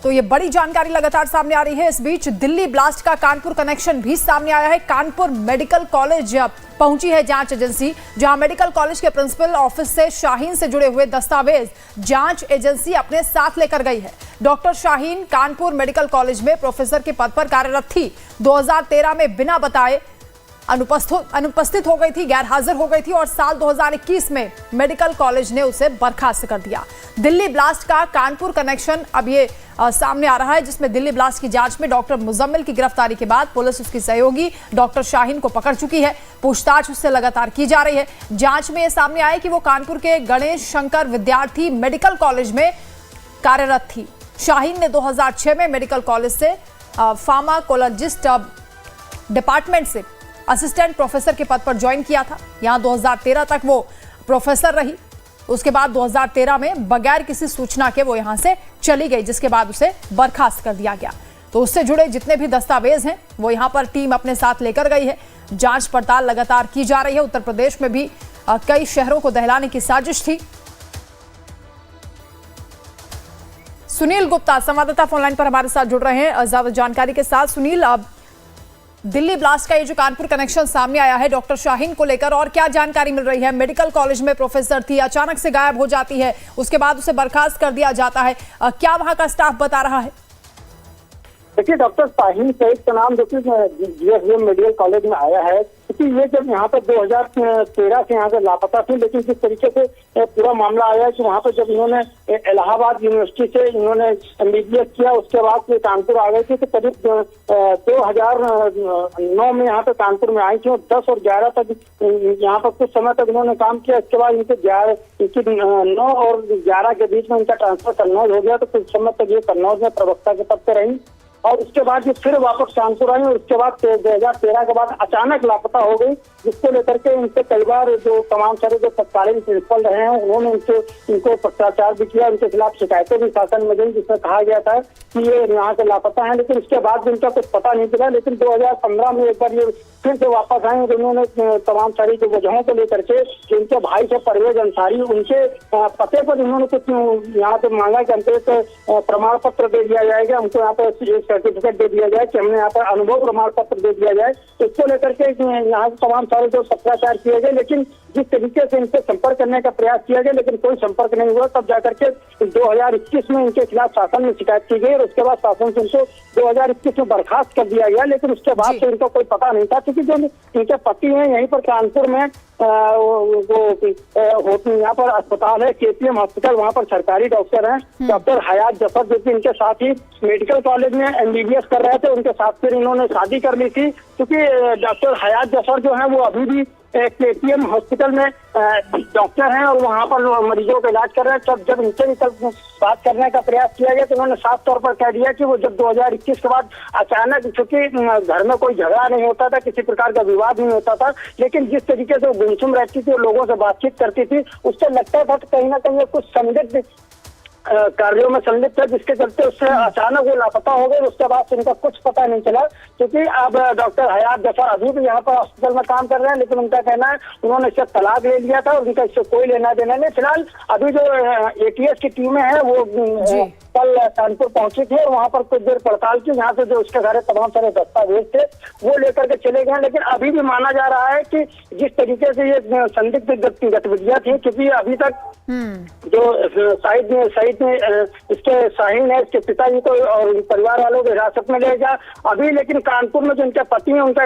तो ये बड़ी जानकारी लगातार सामने आ रही है। इस बीच दिल्ली ब्लास्ट का कानपुर कनेक्शन भी सामने आया है। कानपुर मेडिकल कॉलेज पहुंची है जांच एजेंसी, जहां मेडिकल कॉलेज के प्रिंसिपल ऑफिस से शाहीन से जुड़े हुए दस्तावेज जांच एजेंसी अपने साथ लेकर गई है। Doctor Shaheen Kanpur medical college में प्रोफेसर के पद पर कार्यरत थी। 2013 में बिना बताए अनुपस्थित हो गई थी, गैर हाजिर हो गई थी और साल 2021 में मेडिकल कॉलेज ने उसे बर्खास्त कर दिया। दिल्ली ब्लास्ट का कानपुर कनेक्शन अब ये सामने आ रहा है, जिसमें दिल्ली ब्लास्ट की जांच में डॉक्टर मुजम्मिल की गिरफ्तारी के बाद पुलिस उसकी सहयोगी डॉक्टर शाहीन को पकड़ चुकी है। पूछताछ उससे लगातार की जा रही है। जांच में यह सामने आया कि वो कानपुर के गणेश शंकर विद्यार्थी मेडिकल कॉलेज में कार्यरत थी। शाहीन ने 2006 में मेडिकल कॉलेज से फार्माकोलॉजिस्ट डिपार्टमेंट से असिस्टेंट प्रोफेसर के पद पर ज्वाइन किया था। यहां 2013 तक वो प्रोफेसर रही। उसके बाद 2013 में बगैर किसी सूचना के वो यहां से चली गई, जिसके बाद उसे बर्खास्त कर दिया गया। तो उससे जुड़े जितने भी दस्तावेज हैं वो यहां पर टीम अपने साथ लेकर गई है। जांच पड़ताल लगातार की जा रही है। उत्तर प्रदेश में भी कई शहरों को दहलाने की साजिश थी। सुनील गुप्ता संवाददाता फोनलाइन पर हमारे साथ जुड़ रहे हैं ज्यादा जानकारी के साथ। सुनील, अब दिल्ली ब्लास्ट का ये जो कानपुर कनेक्शन सामने आया है डॉक्टर शाहीन को लेकर, और क्या जानकारी मिल रही है? मेडिकल कॉलेज में प्रोफेसर थी, अचानक से गायब हो जाती है, उसके बाद उसे बर्खास्त कर दिया जाता है, क्या वहां का स्टाफ बता रहा है? देखिए, डॉक्टर शाहीन सईद का नाम जो कि जीएसवीएम मेडिकल कॉलेज में आया है, क्योंकि ये जब यहाँ पर 2013 से यहाँ से लापता थी, लेकिन जिस तरीके से पूरा मामला आया है कि वहाँ पर जब इन्होंने इलाहाबाद यूनिवर्सिटी से इन्होंने एमबीबीएस किया, उसके बाद से कानपुर आ गए थे। तो करीब 2009 में यहाँ पे कानपुर में आई थी और 10 और 11 तक यहाँ पर कुछ समय तक इन्होंने काम किया। इसके बाद इनके 9 और 11 के बीच में इनका ट्रांसफर कन्नौज हो गया। तो कुछ समय तक ये कन्नौज में प्रवक्ता के पद पर रही और उसके बाद ये फिर वापस कानपुर आई और उसके बाद 2013 के बाद अचानक लापता हो गई, जिसको लेकर के इनसे कई बार जो तमाम सारे जो तत्कालीन प्रिंसिपल रहे हैं उन्होंने इनको भ्रष्टाचार भी किया। उनके खिलाफ शिकायतें भी शासन में गई, जिसमें कहा गया था कि ये यहाँ से लापता है, लेकिन उसके बाद भी इनका कुछ पता नहीं चला। लेकिन 2015 में एक बार ये फिर से वापस आए और उन्होंने तमाम सारी जो वजहों को लेकर के इनके भाई से परवेज अंसारी उनके पते पर इन्होंने कुछ यहाँ पे मांगा कि हमको प्रमाण पत्र दे दिया जाएगा, हमको यहाँ पर सर्टिफिकेट दे दिया जाए कि हमने यहाँ पर अनुभव प्रमाण पत्र दे दिया जाए। इसको लेकर के यहाँ से तमाम सारे जो पत्राचार किए गए, लेकिन जिस तरीके से इनसे संपर्क करने का प्रयास किया गया लेकिन कोई संपर्क नहीं हुआ। तब जाकर के 2021 में इनके खिलाफ शासन में शिकायत की गई और उसके बाद शासन से इनको 2021 में बर्खास्त कर दिया गया। लेकिन उसके बाद से इनका कोई पता नहीं था, क्योंकि जो इनके पति हैं यहीं पर कानपुर में यहाँ पर अस्पताल है केपीएम हॉस्पिटल, वहाँ पर सरकारी डॉक्टर हैं डॉक्टर हयात जफर, जो कि इनके साथ ही मेडिकल कॉलेज में एमबीबीएस कर रहे थे। उनके साथ फिर इन्होंने शादी कर ली थी, क्योंकि डॉक्टर हयात जफर जो है वो अभी भी केपीएम हॉस्पिटल में डॉक्टर हैं और वहाँ पर मरीजों का इलाज कर रहे हैं। तब जब इनसे भी कल बात करने का प्रयास किया गया तो उन्होंने साफ तौर पर कह दिया कि वो जब 2021 के बाद अचानक, चूंकि घर में कोई झगड़ा नहीं होता था, किसी प्रकार का विवाद नहीं होता था, लेकिन जिस तरीके से वो गुमसुम रहती थी और लोगों से बातचीत करती थी, उससे लगता था कि कहीं ना कहीं कुछ संदिग्ध कार्यों में संलिप्त है, जिसके चलते उससे अचानक वो लापता हो गए। उसके बाद से इनका कुछ पता नहीं चला, क्योंकि अब डॉक्टर हयात जफर अभी भी यहाँ पर हॉस्पिटल में काम कर रहे हैं, लेकिन उनका कहना है उन्होंने इससे तलाक ले लिया था और उनका इससे कोई लेना देना नहीं। फिलहाल अभी जो एटीएस की टीमें हैं वो कल कानपुर पहुंची थी और वहाँ पर कुछ देर पड़ताल की, यहाँ से जो उसके सारे तमाम सारे दस्तावेज थे वो लेकर के चले गए। लेकिन अभी भी माना जा रहा है कि जिस तरीके से ये संदिग्ध गतिविधियां थी, क्योंकि अभी तक जो साइड में इसके शाहीन है, इसके पिताजी को और परिवार वालों को हिरासत में ले गया अभी, लेकिन कानपुर में जो इनके पति हैं उनका